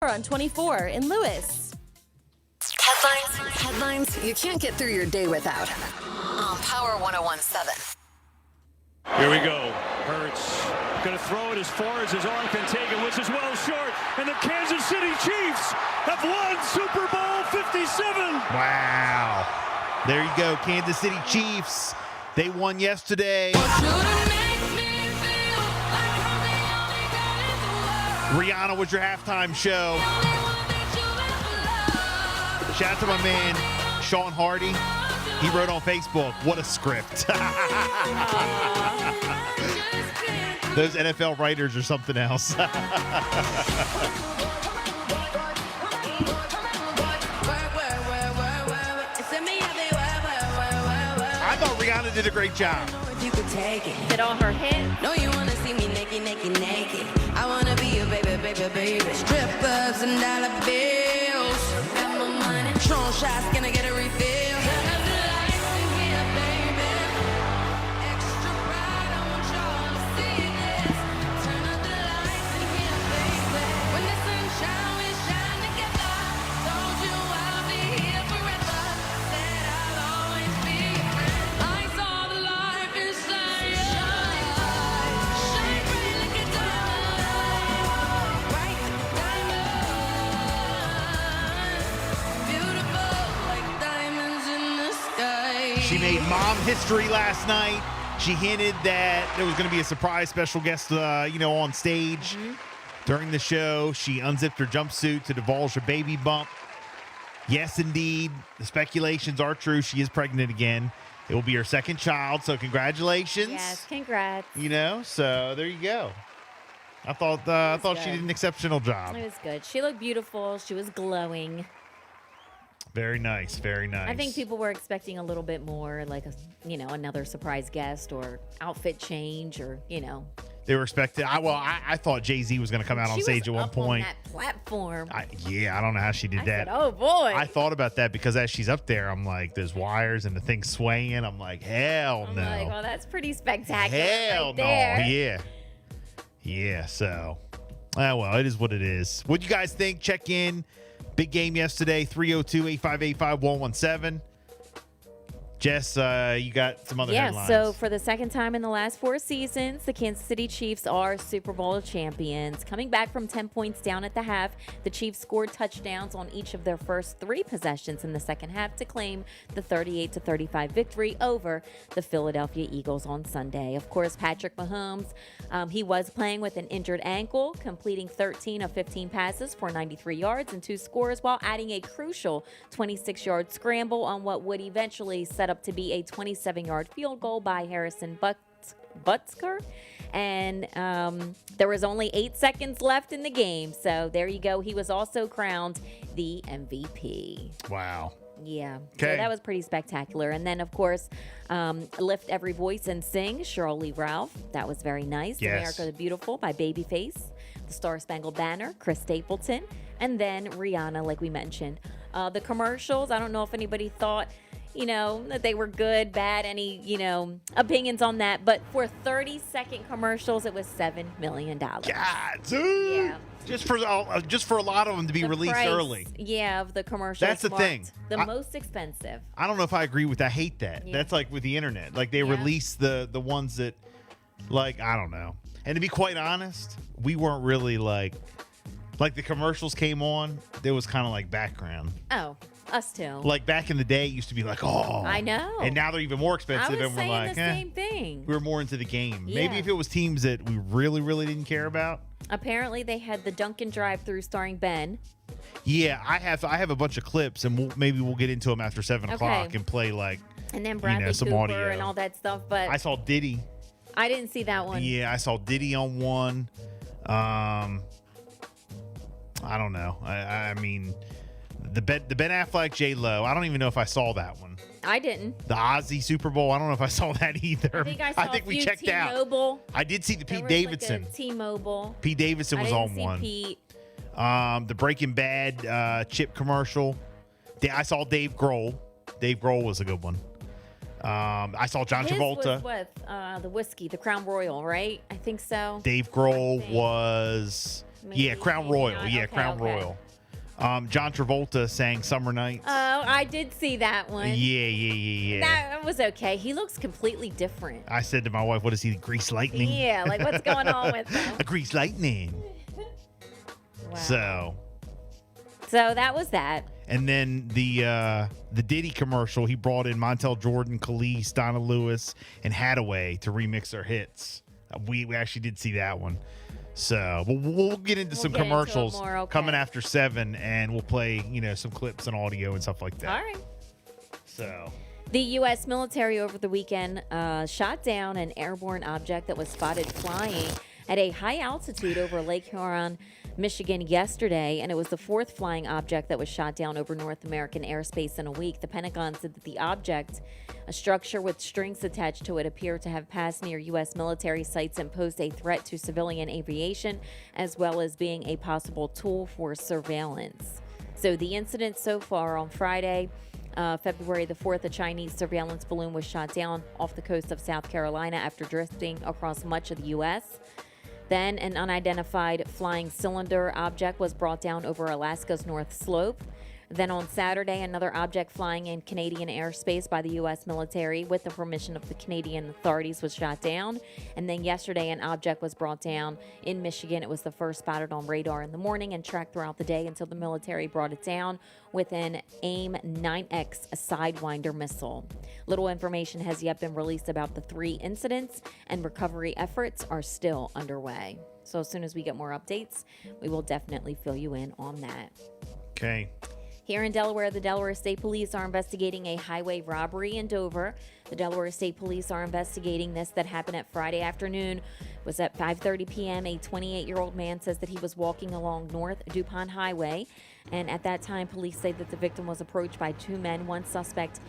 on 24 in Lewis. Headlines you can't get through your day without. On Power 101.7. Here we go. Hurts going to throw it as far as his arm can take it, which is well short. And the Kansas City Chiefs have won Super Bowl 57. Wow. There you go, Kansas City Chiefs. They won yesterday. Rihanna was your halftime show. Shout out to my man, Sean Hardy. He wrote on Facebook, what a script. Those NFL writers are something else. I thought Rihanna did a great job. You could take it. Did all her hits? No, you wanna see me naked, naked, naked. I wanna be a baby, baby, baby. Strip clubs and dollar bills. Got my money. Tron shots, gonna get a refill. Turn up the lights in here, baby. Extra bright, I want y'all to see this. Turn up the lights in here, baby. When the sunshine, we shine together. Told you I'll be here forever. Said I'll always be your friend. I saw the life inside you. Shine bright like a diamond. Bright diamond. Beautiful like diamonds in the sky. She made mom history last night. She hinted that there was going to be a surprise special guest, on stage during the show. She unzipped her jumpsuit to divulge her baby bump. Yes, indeed. The speculations are true. She is pregnant again. It will be her second child, so congratulations. Yes, congrats. So there you go. I thought she good. did an exceptional job. It was good. She looked beautiful. She was glowing. Very nice, very nice. I think people were expecting a little bit more, like another surprise guest or outfit change, or they were expecting. I thought Jay-Z was going to come out on She stage was at one up point. on that platform. I don't know how she did I that. said, oh boy. I thought about that because as she's up there, I'm like, there's wires and the thing's swaying. I'm like, hell I'm no. like, well, that's pretty spectacular. Hell right no. there. Yeah. Yeah. So, well, it is what it is. What do you guys think? Check in. Big game yesterday, 302-858-5117. Jess, you got some other headlines. So for the second time in the last 4 seasons, the Kansas City Chiefs are Super Bowl champions. Coming back from 10 points down at the half, the Chiefs scored touchdowns on each of their first 3 possessions in the second half to claim the 38-35 victory over the Philadelphia Eagles on Sunday. Of course, Patrick Mahomes, he was playing with an injured ankle, completing 13 of 15 passes for 93 yards and 2 scores, while adding a crucial 26-yard scramble on what would eventually set up to be a 27-yard field goal by Harrison Butker. And there was only 8 seconds left in the game. So there you go. He was also crowned the MVP. Wow. Yeah. Okay. So that was pretty spectacular. And then, of course, Lift Every Voice and Sing, Cheryl Lee Ralph. That was very nice. Yes. America the Beautiful by Babyface. The Star Spangled Banner, Chris Stapleton. And then Rihanna, like we mentioned. The commercials, I don't know if anybody thought, that they were good, bad, any, opinions on that. But for 30-second commercials, it was $7 million. God, dude. Yeah. Just for a lot of them to be released price, early. Yeah, of the commercials. That's the thing. The most expensive. I don't know if I agree with that. I hate that. Yeah. That's like with the internet. Like they Yeah. release the ones that, like, I don't know. And to be quite honest, we weren't really like the commercials came on, there was kind of like background. Oh, us too. Like back in the day, it used to be like, oh. I know. And now they're even more expensive. I was And we're saying like, the same thing. we're more into the game. Maybe Yeah. if it was teams that we really, really didn't care about. Apparently, they had the Dunkin' drive-through starring Ben. Yeah, I have a bunch of clips, and maybe we'll get into them after 7 o'clock and play like. And then Bradley some Cooper audio. and all that stuff. But I saw Diddy. I didn't see that one. Yeah, I saw Diddy on one. I don't know. I mean, the Ben Affleck J Lo. I don't even know if I saw that one. I didn't. The Ozzy Super Bowl. I don't know if I saw that either. I think I saw we a few checked out. T-Mobile. I did see the There Pete was Davidson. Like a T-Mobile. Pete Davidson I was didn't on see one. Pete. The Breaking Bad chip commercial. I saw Dave Grohl. Dave Grohl was a good one. I saw John His Travolta. was with the whiskey, the Crown Royal, right? I think so. Dave Grohl was Yeah, Crown maybe Royal. not. Yeah, Okay, Crown okay. Royal. John Travolta sang Summer Nights. Oh, I did see that one. Yeah. That was okay. He looks completely different. I said to my wife, what is he, Grease Lightning? Yeah, like what's going on with him? A Grease Lightning. Wow. So, that was that. and then the Diddy commercial, he brought in Montel Jordan, Khalees, Donna Lewis, and Hadaway to remix their hits. We actually did see that one. So we'll get into some get into it commercials more, okay. coming after 7, and we'll play, some clips and audio and stuff like that. All right. So The U.S. military over the weekend shot down an airborne object that was spotted flying at a high altitude over Lake Huron, Michigan yesterday, and it was the 4th flying object that was shot down over North American airspace in a week. The Pentagon said that the object, a structure with strings attached to it, appeared to have passed near U.S. military sites and posed a threat to civilian aviation, as well as being a possible tool for surveillance. So the incident so far on Friday, February the 4th, a Chinese surveillance balloon was shot down off the coast of South Carolina after drifting across much of the U.S. Then an unidentified flying cylinder object was brought down over Alaska's North Slope. Then on Saturday, another object flying in Canadian airspace by the U.S. military with the permission of the Canadian authorities was shot down. And then yesterday, an object was brought down in Michigan. It was the first spotted on radar in the morning and tracked throughout the day until the military brought it down with an AIM-9X Sidewinder missile. Little information has yet been released about the 3 incidents, and recovery efforts are still underway. So as soon as we get more updates, we will definitely fill you in on that. okay. Here in Delaware, the Delaware State Police are investigating a highway robbery in Dover. The Delaware State Police are investigating this that happened at Friday afternoon. It was at 5:30 p.m. A 28-year-old man says that he was walking along North DuPont Highway, and at that time, police say that the victim was approached by 2 men. One suspect,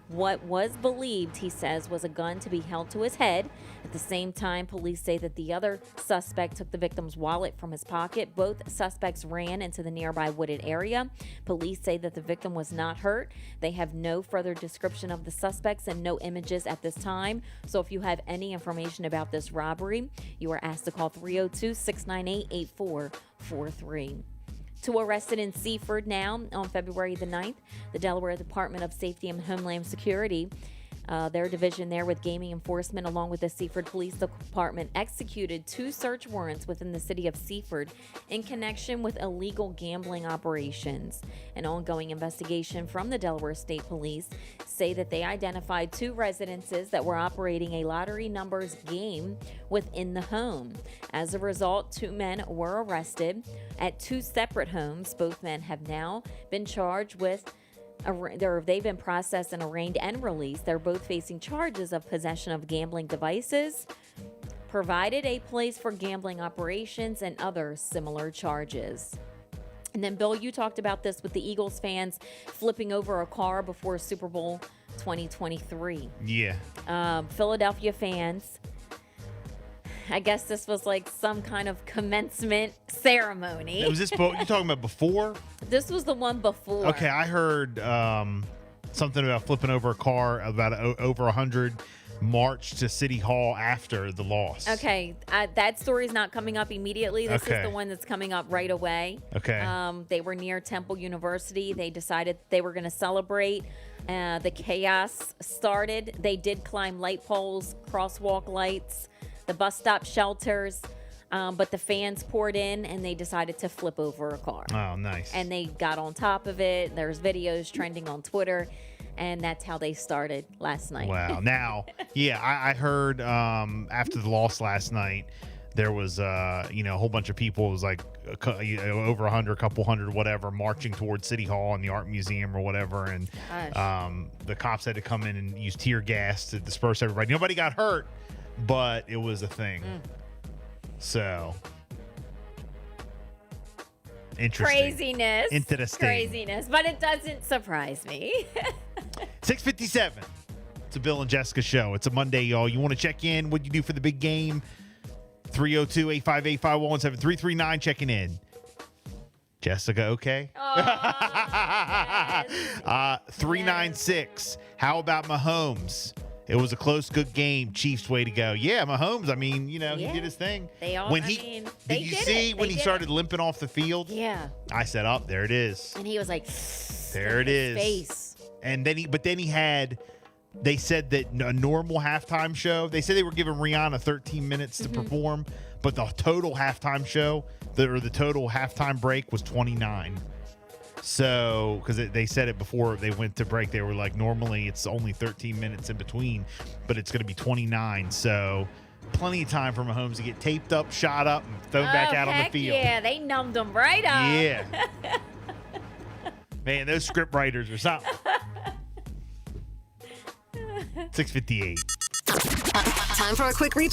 what was believed, he says, was a gun to be held to his head. At the same time, police say that the other suspect took the victim's wallet from his pocket. Both suspects ran into the nearby wooded area. Police say that the victim was not hurt. They have no further description of the suspects and no images at this time. So if you have any information about this robbery, you are asked to call 302-698-8443. 2 arrested in Seaford now on February the 9th. The Delaware Department of Safety and Homeland Security, their division there with gaming enforcement, along with the Seaford Police Department, executed 2 search warrants within the city of Seaford in connection with illegal gambling operations. An ongoing investigation from the Delaware State Police say that they identified 2 residences that were operating a lottery numbers game within the home. As a result, 2 men were arrested at 2 separate homes. Both men have now been charged with they've been processed and arraigned and released. They're both facing charges of possession of gambling devices, provided a place for gambling operations, and other similar charges. And then, Bill, you talked about this with the Eagles fans flipping over a car before Super Bowl 2023. Yeah. Philadelphia fans, I guess this was like some kind of commencement ceremony. Was this you talking about before? This was the one before. Okay, I heard something about flipping over a car, about over 100 march to City Hall after the loss. Okay, that story's not coming up immediately. This Okay. is the one that's coming up right away. Okay. They were near Temple University. They decided they were going to celebrate. The chaos started. They did climb light poles, crosswalk lights, the bus stop shelters, but the fans poured in and they decided to flip over a car. Oh, nice. And they got on top of it. There's videos trending on Twitter, and that's how they started last night. Wow. Now, yeah, I heard after the loss last night, there was a whole bunch of people. It was like over 100, a couple hundred, whatever, marching towards City Hall and the Art Museum or whatever. And the cops had to come in and use tear gas to disperse everybody. Nobody got hurt, but it was a thing. So interesting. Craziness. Interesting. Craziness. But it doesn't surprise me. 6:57. It's a Bill and Jessica show. It's a Monday, y'all. You want to check in? What you do for the big game? 302-858-5117. 339 checking in. Jessica, okay? Oh, yes. 396. How about Mahomes? It was a close, good game. Chiefs way to go. Yeah, Mahomes, I mean, he did his thing. They all, When I he, mean, did they you did see it. when They he did started it. limping off the field? Yeah. I said, "Up there it is." And he was like, There it is. Face. And then he had. They said that a normal halftime show. They said they were giving Rihanna 13 minutes to perform, but the total halftime show, the total halftime break was 29. So, because they said it before they went to break, they were like, normally it's only 13 minutes in between, but it's going to be 29. So, plenty of time for Mahomes to get taped up, shot up, and thrown back out on the heck field. Yeah, they numbed him right up. Yeah. Man, those script writers are something. 6:58. Time for a quick recharge.